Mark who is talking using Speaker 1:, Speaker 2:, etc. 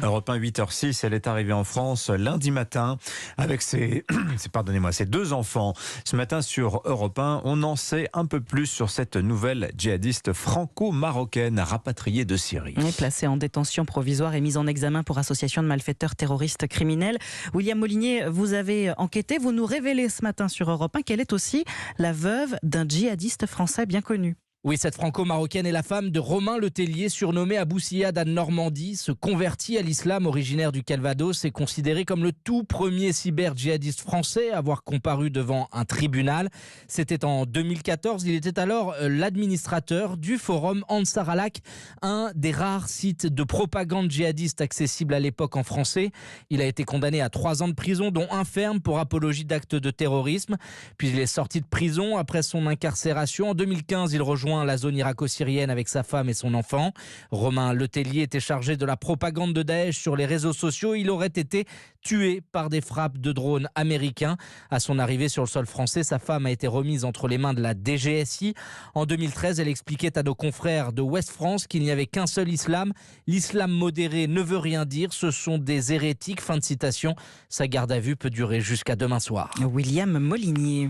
Speaker 1: Europe 1, 8h06, elle est arrivée en France lundi matin avec ses deux enfants. Ce matin sur Europe 1, on en sait un peu plus sur cette nouvelle djihadiste franco-marocaine rapatriée de Syrie.
Speaker 2: Placée en détention provisoire et mise en examen pour association de malfaiteurs terroristes criminels. William Molinier, vous avez enquêté, vous nous révélez ce matin sur Europe 1 qu'elle est aussi la veuve d'un djihadiste français bien connu.
Speaker 3: Oui, cette franco-marocaine est la femme de Romain Letellier, surnommé Abou Siad en Normandie. Ce converti à l'islam originaire du Calvados est considéré comme le tout premier cyber-djihadiste français à avoir comparu devant un tribunal. C'était en 2014. Il était alors l'administrateur du forum Ansar al-Haq, un des rares sites de propagande djihadiste accessibles à l'époque en français. Il a été condamné à 3 ans de prison, dont 1 ferme pour apologie d'actes de terrorisme. Puis il est sorti de prison après son incarcération. En 2015, il rejoint la zone irako-syrienne avec sa femme et son enfant. Romain Letellier était chargé de la propagande de Daesh sur les réseaux sociaux. Il aurait été tué par des frappes de drones américains. À son arrivée sur le sol français, sa femme a été remise entre les mains de la DGSI. En 2013, elle expliquait à nos confrères de Ouest France qu'il n'y avait qu'un seul islam. L'islam modéré ne veut rien dire, ce sont des hérétiques. Fin de citation. Sa garde à vue peut durer jusqu'à demain soir.
Speaker 2: William Molinier.